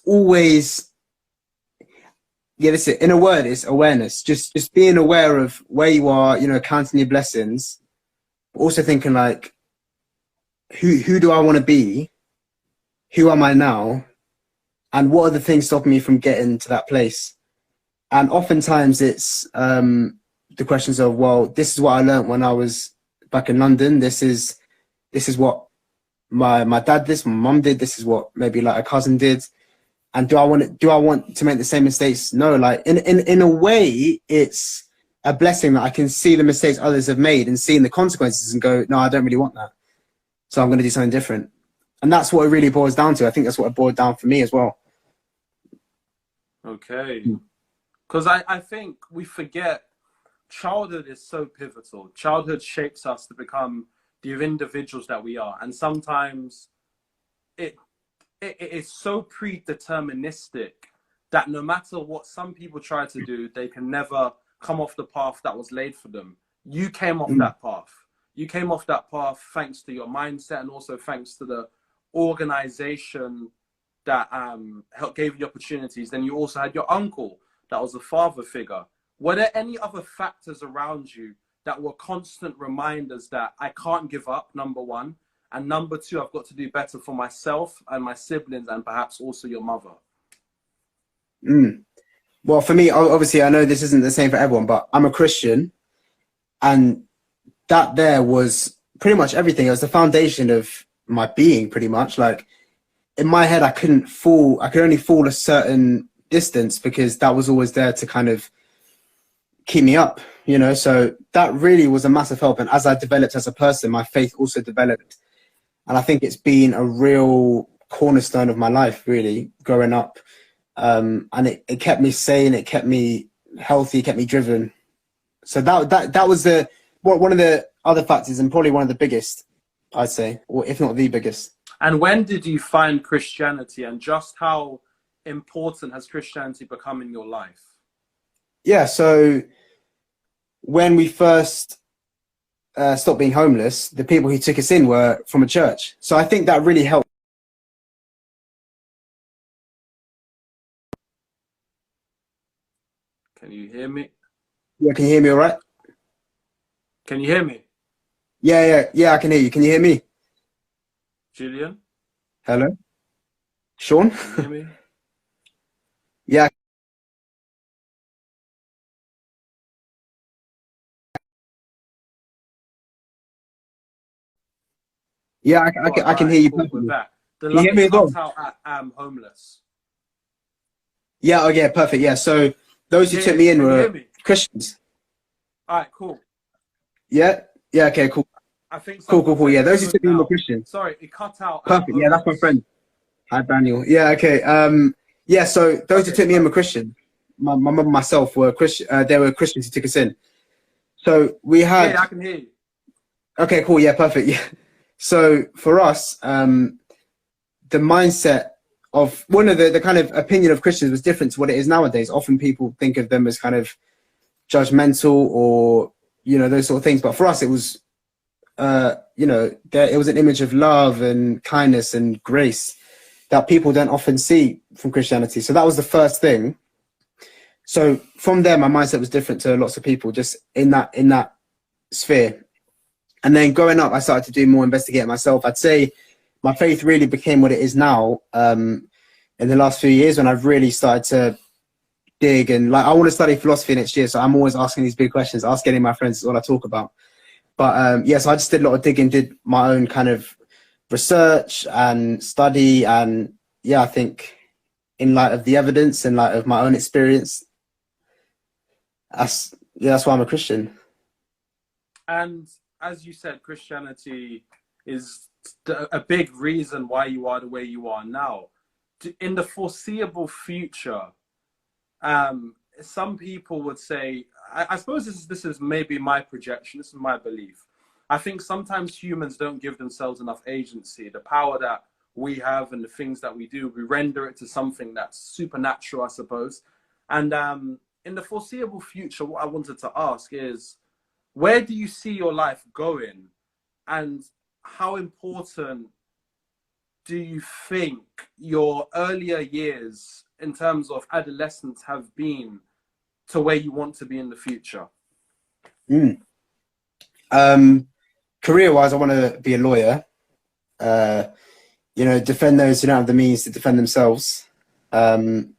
B: always, in a word, it's awareness. Just being aware of where you are, counting your blessings. Also thinking like, who do I want to be? Who am I now? And what are the things stopping me from getting to that place? And oftentimes it's the questions of, well, this is what I learned when I was back in London. This is what my dad did, my mum did. This is what maybe like a cousin did. And do I want to make the same mistakes? No, like in a way, it's a blessing that I can see the mistakes others have made and seeing the consequences and go, no, I don't really want that. So I'm going to do something different. And that's what it really boils down to. I think that's what it boiled down for me as well.
A: Okay. Because I think we forget childhood is so pivotal. Childhood shapes us to become the individuals that we are. And sometimes it is so predeterministic that no matter what some people try to do, they can never come off the path that was laid for them. You came off that path. You came off that path thanks to your mindset and also thanks to the organization that gave you opportunities. Then you also had your uncle that was a father figure. Were there any other factors around you that were constant reminders that I can't give up, number one, and number two, I've got to do better for myself and my siblings and perhaps also your mother?
B: Well, for me, obviously, I know this isn't the same for everyone, but I'm a Christian, and that there was pretty much everything. It was the foundation of my being, pretty much. Like in my head, I could only fall a certain distance because that was always there to kind of keep me up, so that really was a massive help. And as I developed as a person, my faith also developed, and I think it's been a real cornerstone of my life, really, growing up. And it kept me sane, it kept me healthy, it kept me driven. So that was one of the other factors, and probably one of the biggest, I'd say, or if not the biggest.
A: And when did you find Christianity, and just how important has Christianity become in your life?
B: Yeah, so when we first stopped being homeless, the people who took us in were from a church. So I think that really helped.
A: Can you hear me?
B: Yeah, can you hear me all right?
A: Can you hear me?
B: Yeah, I can hear you. Can you hear me?
A: Julien?
B: Hello? Sean?
A: Can you hear me?
B: Yeah. Yeah, I can hear you perfectly.
A: The
B: can you hear me as well?
A: Out at homeless.
B: Yeah, okay, perfect. Yeah, so those who took me in were Christians.
A: All right, cool.
B: Yeah, okay, cool.
A: I think
B: so. Cool. Yeah, those who took me in were Christians.
A: Sorry, it cut out.
B: Perfect. Yeah, that's my friend. Hi, Daniel. Yeah, okay. Yeah, so those who took me in were Christian. My mum and myself were Christian. They were Christians who took us in. So we had.
A: Yeah, I can hear you.
B: Okay, cool. Yeah, perfect. Yeah. So for us, the mindset of one of the kind of opinion of Christians was different to what it is nowadays. Often people think of them as kind of judgmental or, those sort of things. But for us, it was, it was an image of love and kindness and grace that people don't often see from Christianity. So that was the first thing. So from there, my mindset was different to lots of people just in that sphere. And then growing up, I started to do more investigating myself. I'd say my faith really became what it is now in the last few years when I've really started to dig, and like I want to study philosophy next year, so I'm always asking these big questions. Ask any of my friends is all I talk about. But yeah, so I just did a lot of digging, did my own kind of research and study, and yeah, I think in light of the evidence, in light of my own experience, that's why I'm a Christian.
A: And as you said, Christianity is a big reason why you are the way you are now. In the foreseeable future, some people would say, I suppose this is maybe my projection, this is my belief. I think sometimes humans don't give themselves enough agency. The power that we have and the things that we do, we render it to something that's supernatural, I suppose. And in the foreseeable future, what I wanted to ask is, where do you see your life going? And how important do you think your earlier years in terms of adolescence have been to where you want to be in the future?
B: Career-wise, I want to be a lawyer. Defend those who don't have the means to defend themselves. And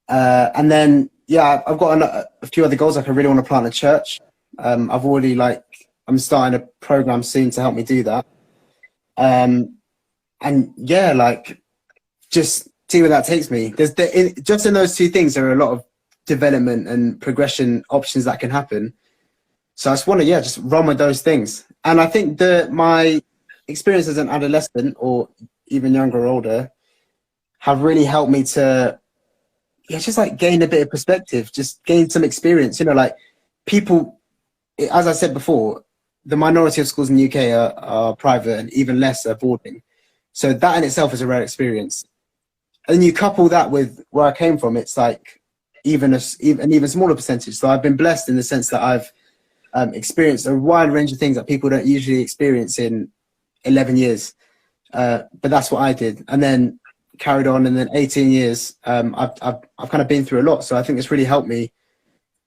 B: then, yeah, I've got a few other goals. Like I really want to plant a church. I'm starting a program soon to help me do that. And yeah, like just see where that takes me. Just in those two things, there are a lot of development and progression options that can happen. So I just want to, just run with those things. And I think my experience as an adolescent or even younger or older have really helped me to, just like gain a bit of perspective, just gain some experience. Like people, as I said before, the minority of schools in the UK are private and even less are boarding. So that in itself is a rare experience. And then you couple that with where I came from, it's like an even smaller percentage. So I've been blessed in the sense that I've experienced a wide range of things that people don't usually experience in 11 years. But that's what I did. And then carried on, and then 18 years, I've kind of been through a lot. So I think it's really helped me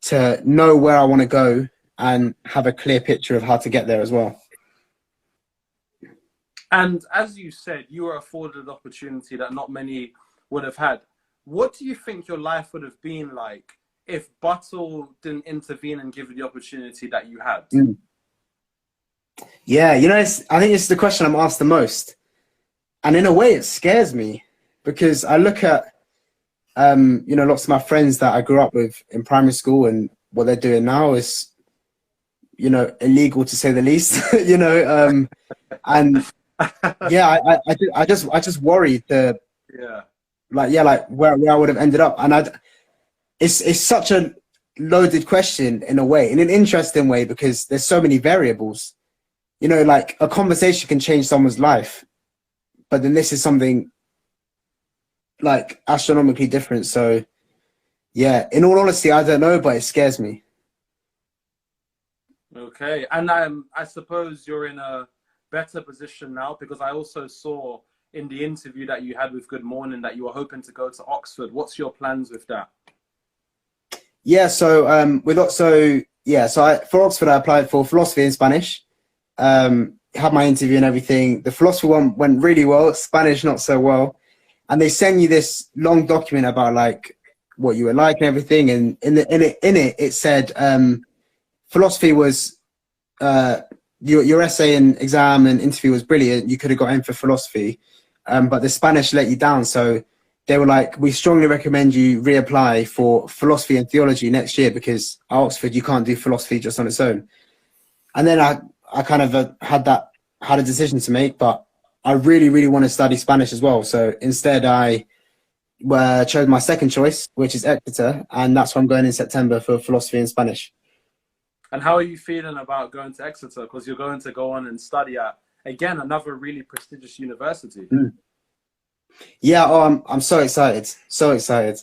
B: to know where I want to go and have a clear picture of how to get there as well.
A: And as you said, you were afforded an opportunity that not many would have had. What do you think your life would have been like if Buttle didn't intervene and give you the opportunity that you had?
B: Yeah, I think it's the question I'm asked the most. And in a way, it scares me because I look at, lots of my friends that I grew up with in primary school, and what they're doing now is, illegal to say the least, and yeah, I just worry where I would have ended up. And it's such a loaded question in a way, in an interesting way, because there's so many variables. Like a conversation can change someone's life, but then this is something like astronomically different. So yeah, in all honesty, I don't know, but it scares me.
A: Okay. And I suppose you're in a better position now, because I also saw in the interview that you had with Good Morning that you were hoping to go to Oxford. What's your plans with that?
B: Yeah, so for Oxford, I applied for philosophy and Spanish. Had my interview and everything. The philosophy one went really well, Spanish not so well. And they send you this long document about like what you were like and everything. And in it said philosophy was your essay and exam and interview was brilliant. You could have got in for philosophy, but the Spanish let you down. So they were like, we strongly recommend you reapply for philosophy and theology next year, because at Oxford you can't do philosophy just on its own. And then I kind of had a decision to make, but I really, really want to study Spanish as well. So instead I chose my second choice, which is Exeter, and that's where I'm going in September for philosophy and Spanish. And
A: how are you feeling about going to Exeter? Because you're going to go on and study at, again, another really prestigious university.
B: Yeah, I'm so excited. So excited.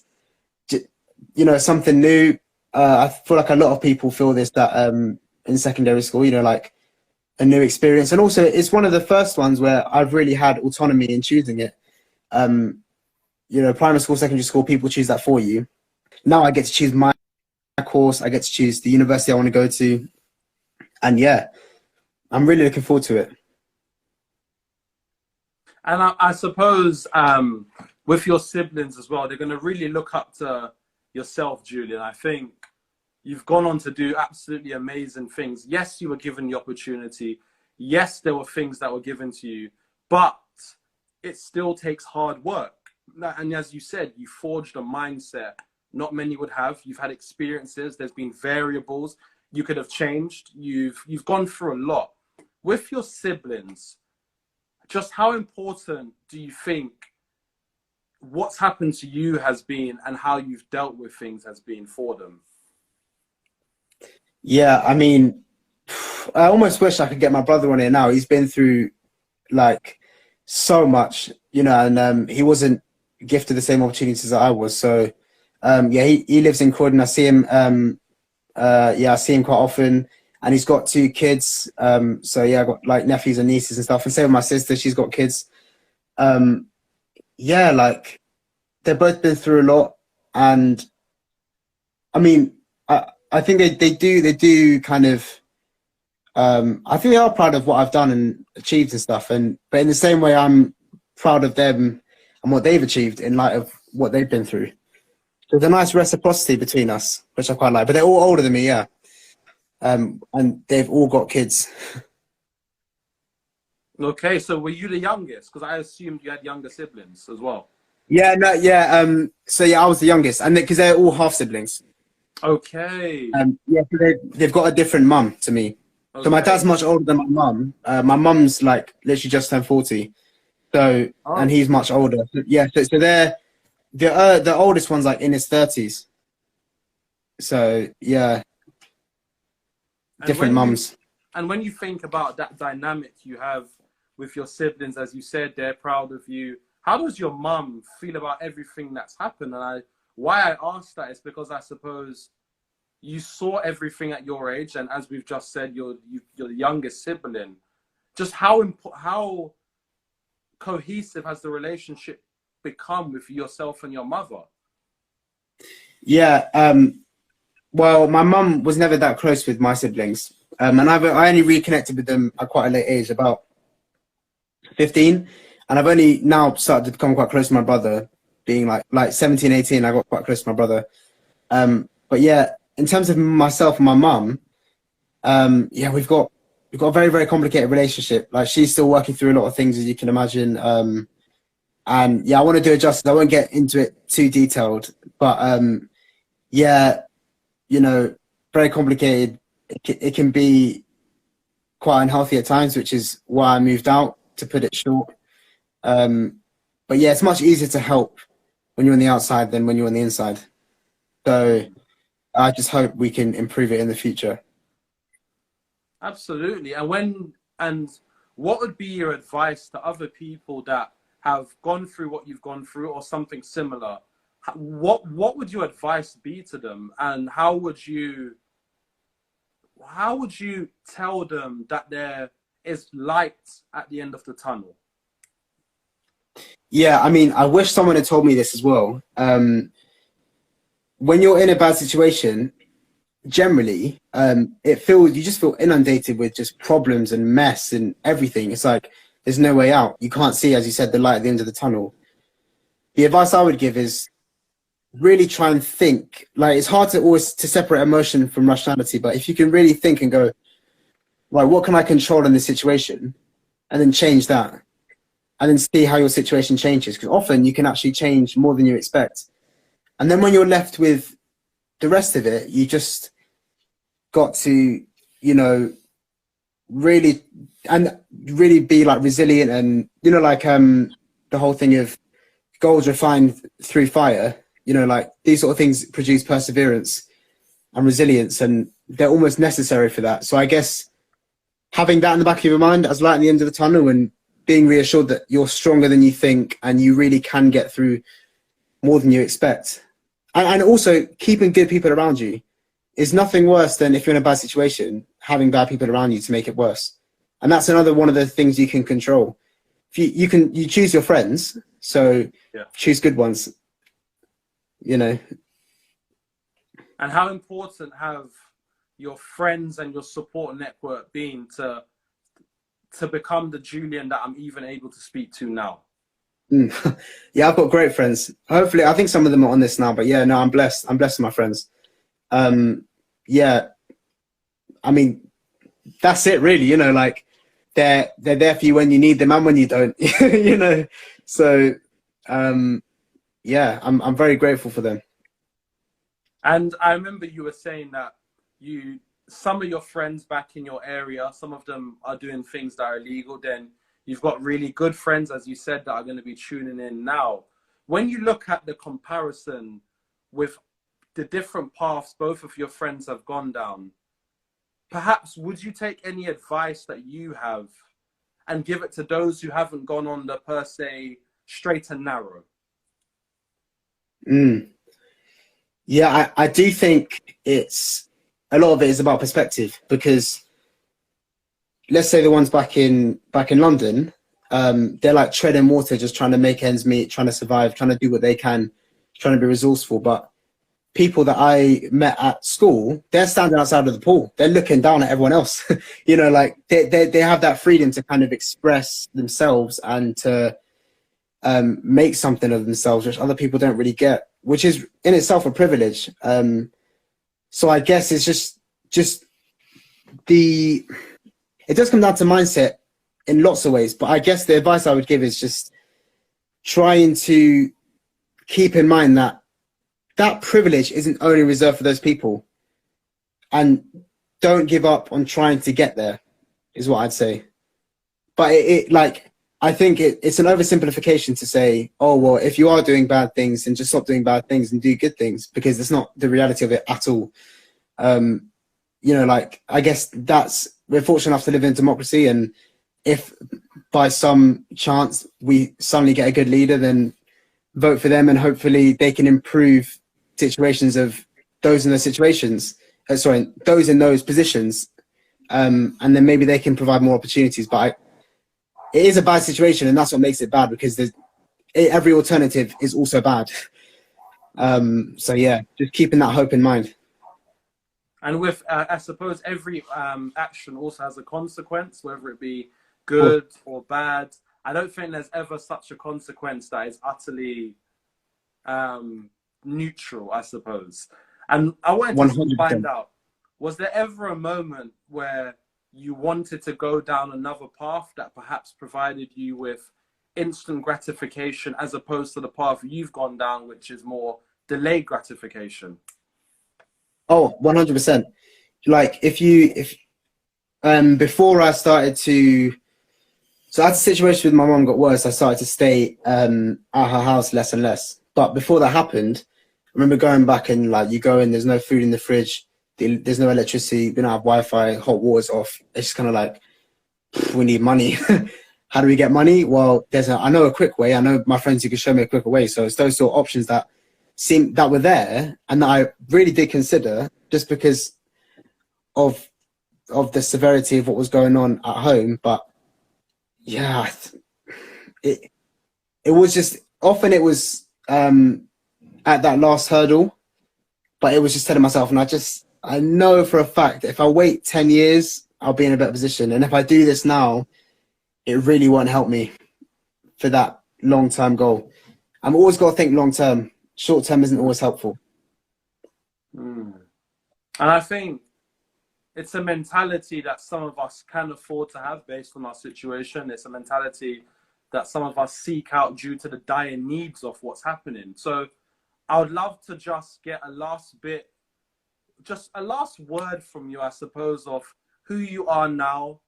B: Something new. I feel like a lot of people feel this, that in secondary school, like a new experience. And also it's one of the first ones where I've really had autonomy in choosing it. Primary school, secondary school, people choose that for you. Now I get to choose my course. I get to choose the university I want to go to. And yeah, I'm really looking forward to it.
A: And I suppose with your siblings as well, they're going to really look up to yourself, Julien. I think you've gone on to do absolutely amazing things. Yes, you were given the opportunity. Yes, there were things that were given to you, but it still takes hard work. And as you said, you forged a mindset not many would have. You've had experiences. There's been variables you could have changed. You've gone through a lot. With your siblings, just how important do you think what's happened to you has been and how you've dealt with things has been for them?
B: Yeah, I mean, I almost wish I could get my brother on here now. He's been through like so much, you know, and he wasn't gifted the same opportunities that I was. So yeah, he lives in Croydon. I see him I see him quite often, and he's got 2 kids. So yeah, I got like nephews and nieces and stuff. And same with my sister, she's got kids. Yeah, like they've both been through a lot, and I mean, I think they do kind of. I think they are proud of what I've done and achieved and stuff, but in the same way, I'm proud of them and what they've achieved in light of what they've been through. There's a nice reciprocity between us, which I quite like. But they're all older than me, yeah, and they've all got kids.
A: Okay, so were you the youngest? Because I assumed you had younger siblings as well.
B: Yeah, no, yeah. So yeah, I was the youngest, and because they're all half siblings.
A: Okay.
B: Yeah, so they've got a different mum to me.
A: Okay.
B: So my dad's much older than my mum. My mum's like literally just turned 40. So and he's much older. So, yeah, so they're the oldest one's like in his 30s. So yeah, different mums.
A: And when you think about that dynamic you have with your siblings, as you said, they're proud of you. How does your mum feel about everything that's happened? And why I asked that is because I suppose you saw everything at your age, and as we've just said, you're the youngest sibling. Just how cohesive has the relationship become with yourself and your mother?
B: Yeah, well, my mum was never that close with my siblings, and I only reconnected with them at quite a late age, about 15, and I've only now started to become quite close to my brother, being like 17, 18. I got quite close to my brother, but yeah, in terms of myself and my mum, yeah, we've got a very, very complicated relationship. Like, she's still working through a lot of things, as you can imagine. And yeah, I want to do it justice. I won't get into it too detailed, but yeah, you know, very complicated. It can be quite unhealthy at times, which is why I moved out, to put it short. But yeah, it's much easier to help when you're on the outside than when you're on the inside. So I just hope we can improve it in the future.
A: Absolutely. And what would be your advice to other people that have gone through what you've gone through or something similar? What would your advice be to them, and how would you tell them that there is light at the end of the tunnel?
B: Yeah, I mean, I wish someone had told me this as well. When you're in a bad situation, generally, you just feel inundated with just problems and mess and everything. It's like there's no way out. You can't see, as you said, the light at the end of the tunnel. The advice I would give is really try and think. Like, it's hard to always to separate emotion from rationality, but if you can really think and go, right, what can I control in this situation, and then change that, and then see how your situation changes, because often you can actually change more than you expect. And then when you're left with the rest of it, you just got to, you know, really be like resilient, and you know, like the whole thing of gold's refined through fire. You know, like these sort of things produce perseverance and resilience, and they're almost necessary for that. So I guess having that in the back of your mind as light at the end of the tunnel, and being reassured that you're stronger than you think and you really can get through more than you expect. And also keeping good people around you is nothing worse than, if you're in a bad situation, having bad people around you to make it worse. And that's another one of the things you can control. If you choose your friends, so yeah, choose good ones, you know.
A: And how important have your friends and your support network been to become the Julien that I'm even able to speak to now?
B: Mm. Yeah, I've got great friends. Hopefully, I think some of them are on this now, but yeah, no, I'm blessed. I'm blessed with my friends. Yeah, I mean, that's it really, you know, like they're there for you when you need them and when you don't, you know. So, yeah, I'm very grateful for them.
A: And I remember you were saying that some of your friends back in your area, some of them are doing things that are illegal. Then you've got really good friends, as you said, that are going to be tuning in now. When you look at the comparison with the different paths both of your friends have gone down, perhaps would you take any advice that you have and give it to those who haven't gone on the per se straight and narrow?
B: Mm. Yeah, I do think it's a lot of it is about perspective, because let's say the ones back in London, they're like treading water, just trying to make ends meet, trying to survive, trying to do what they can, trying to be resourceful. But people that I met at school, they're standing outside of the pool, they're looking down at everyone else. You know, like they have that freedom to kind of express themselves and to make something of themselves, which other people don't really get, which is in itself a privilege. So I guess it's just it does come down to mindset in lots of ways, but I guess the advice I would give is just trying to keep in mind that that privilege isn't only reserved for those people, and don't give up on trying to get there is what I'd say. But I think it's an oversimplification to say, oh, well, if you are doing bad things, then just stop doing bad things and do good things, because it's not the reality of it at all. You know, like, I guess we're fortunate enough to live in democracy, and if by some chance we suddenly get a good leader, then vote for them, and hopefully they can improve situations of those in those situations. Those in those positions, and then maybe they can provide more opportunities. But it is a bad situation, and that's what makes it bad, because every alternative is also bad. So yeah, just keeping that hope in mind.
A: And with, I suppose, every action also has a consequence, whether it be good or bad. I don't think there's ever such a consequence that is utterly neutral, I suppose. And I wanted to
B: 100%.
A: find out, was there ever a moment where you wanted to go down another path that perhaps provided you with instant gratification, as opposed to the path you've gone down, which is more delayed gratification?
B: Oh, 100%. Like if before I started to, so as the situation with my mom got worse, I started to stay at her house less and less. But before that happened, I remember going back, and like, you go in, there's no food in the fridge, there's no electricity, we don't have Wi-Fi, hot water's off. It's just kind of like, we need money. How do we get money? Well, I know a quick way. I know my friends who can show me a quicker way. So it's those sort of options that were there, and that I really did consider, just because of the severity of what was going on at home. But yeah, it was just, often it was at that last hurdle, but it was just telling myself, and I know for a fact that if I wait 10 years, I'll be in a better position. And if I do this now, it really won't help me for that long-term goal. I'm always got to think long-term. Short-term isn't always helpful.
A: And I think it's a mentality that some of us can afford to have based on our situation. It's a mentality that some of us seek out due to the dire needs of what's happening. So I would love to just get a last word from you, I suppose, of who you are now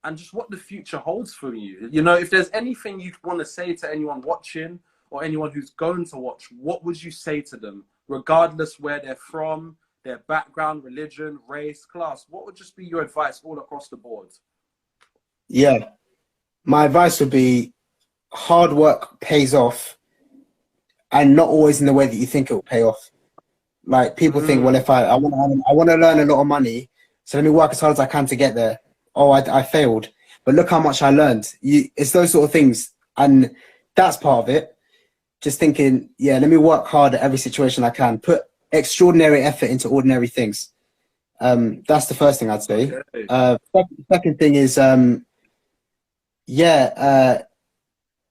A: and just what the future holds for you. You know, if there's anything you'd want to say to anyone watching or anyone who's going to watch, what would you say to them, regardless where they're from, their background, religion, race, class? What would just be your advice all across the board?
B: Yeah, my advice would be, hard work pays off, and not always in the way that you think it will pay off. Like, people think, well, if I want to learn a lot of money, so let me work as hard as I can to get there. Oh, I failed, but look how much I learned. It's those sort of things, and that's part of it. Just thinking, yeah, let me work hard at every situation I can. Put extraordinary effort into ordinary things. That's the first thing I'd say. Okay. Second thing is,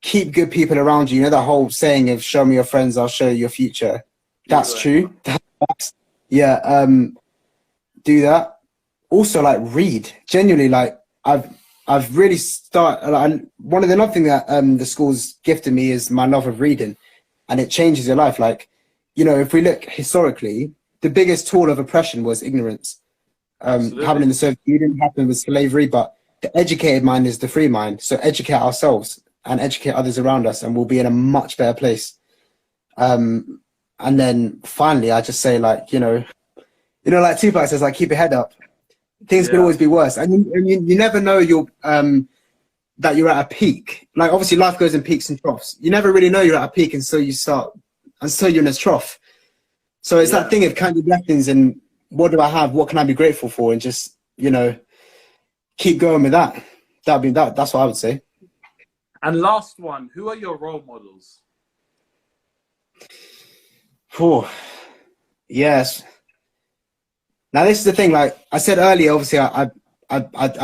B: keep good people around you. You know that whole saying of "show me your friends, I'll show you your future." That's true. Yeah. Do that. Also, like, read. Genuinely, like, I've really one of the another thing that the school's gifted me is my love of reading, and it changes your life. Like, you know, if we look historically, the biggest tool of oppression was ignorance. Happened in the Soviet Union, happened with slavery, but the educated mind is the free mind. So educate ourselves and educate others around us, and we'll be in a much better place. And then finally, I just say, like, you know, like Tupac says, like, keep your head up. Things can always be worse, and you never know that you're at a peak. Like, obviously, life goes in peaks and troughs. You never really know you're at a peak until you're in a trough. So it's that thing of counting your blessings and what do I have? What can I be grateful for? And just, you know, keep going with that. That's what I would say.
A: And last one, who are your role models?
B: Oh, yes. Now, this is the thing, like I said earlier, obviously, I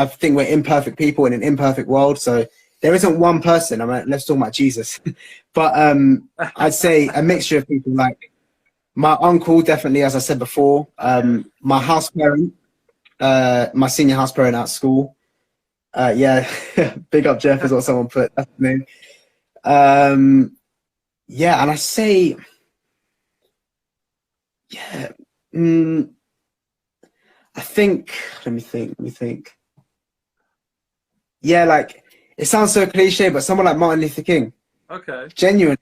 B: think we're imperfect people in an imperfect world. So there isn't one person. I mean, let's talk about Jesus. But I'd say a mixture of people, like my uncle, definitely, as I said before, my house parent, my senior house parent at school. Yeah, big up Jeff is what someone put. That's the name. Yeah, and I say, yeah, I think, let me think. Yeah, like, it sounds so cliche, but someone like Martin Luther King.
A: Okay.
B: Genuinely,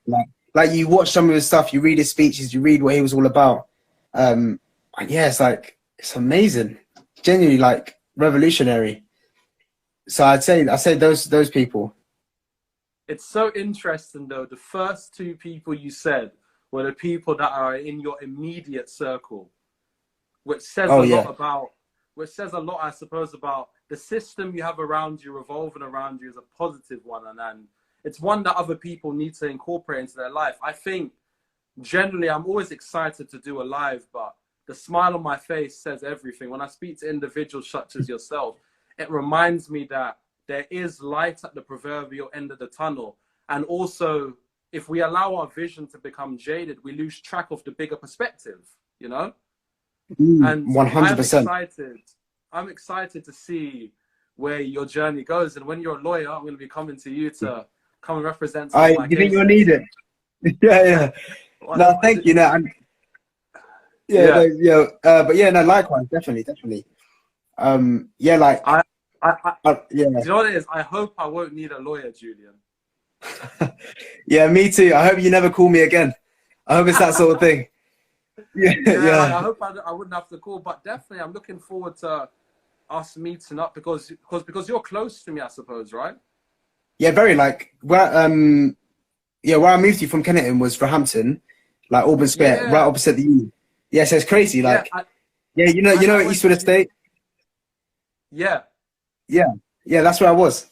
B: like you watch some of his stuff, you read his speeches, you read what he was all about. And yeah, it's like, it's amazing. Genuinely, like, revolutionary. So I'd say those people.
A: It's so interesting, though. The first two people you said were the people that are in your immediate circle, which says which says a lot, I suppose, about the system you have around you, revolving around you, is a positive one, and it's one that other people need to incorporate into their life. I think generally I'm always excited to do a live, but the smile on my face says everything. When I speak to individuals such as yourself, it reminds me that there is light at the proverbial end of the tunnel. And also, if we allow our vision to become jaded, we lose track of the bigger perspective, you know? And
B: 100%.
A: I'm excited to see where your journey goes. And when you're a lawyer, I'm going to be coming to you to come and represent some of my
B: You think
A: cases.
B: you'll need it? Yeah. No, thank you. No, but yeah, no, likewise, definitely. Yeah, like,
A: yeah.
B: Do
A: you know what it is? I hope I won't need a lawyer, Julien.
B: Yeah, me too. I hope you never call me again. I hope it's that sort of thing. Yeah.
A: Like, I hope I wouldn't have to call, but definitely I'm looking forward to us meeting up because you're close to me, I suppose, right?
B: Yeah, very. Like, where I moved you from Kennington was Roehampton, like Auburn Square, right opposite the U. Yeah, so it's crazy. Like, you know Eastwood Estate.
A: Yeah,
B: that's where I was.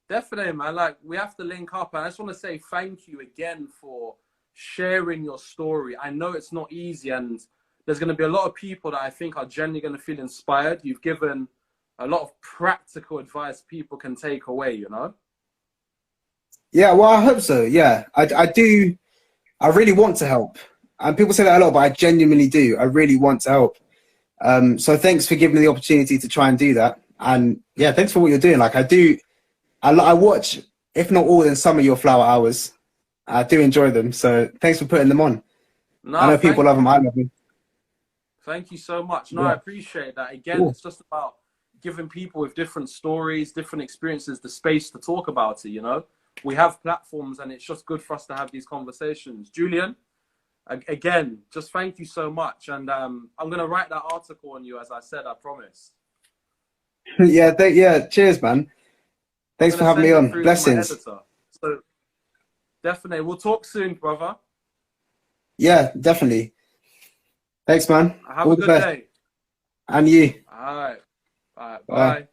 A: Definitely, man. Like, we have to link up, and I just want to say thank you again for sharing your story. I know it's not easy, and there's going to be a lot of people that I think are genuinely going to feel inspired. You've given a lot of practical advice people can take away, you know?
B: Yeah, well, I hope so. Yeah, I do. I really want to help. And people say that a lot, but I genuinely do. I really want to help. So thanks for giving me the opportunity to try and do that. And yeah, thanks for what you're doing. Like, I watch, if not all, then some of your flower hours. I do enjoy them. So thanks for putting them on.
A: No,
B: I know people love them. I love them.
A: Thank you so much. No, I appreciate that. Again, It's just about giving people with different stories, different experiences, the space to talk about it, you know? We have platforms, and it's just good for us to have these conversations. Julien, again, just thank you so much. And I'm going to write that article on you, as I said, I promise.
B: Yeah, cheers, man. Thanks for having me on. Blessings.
A: So definitely, we'll talk soon, brother.
B: Yeah, definitely. Thanks, man.
A: Have a good day.
B: And you.
A: All right. Bye.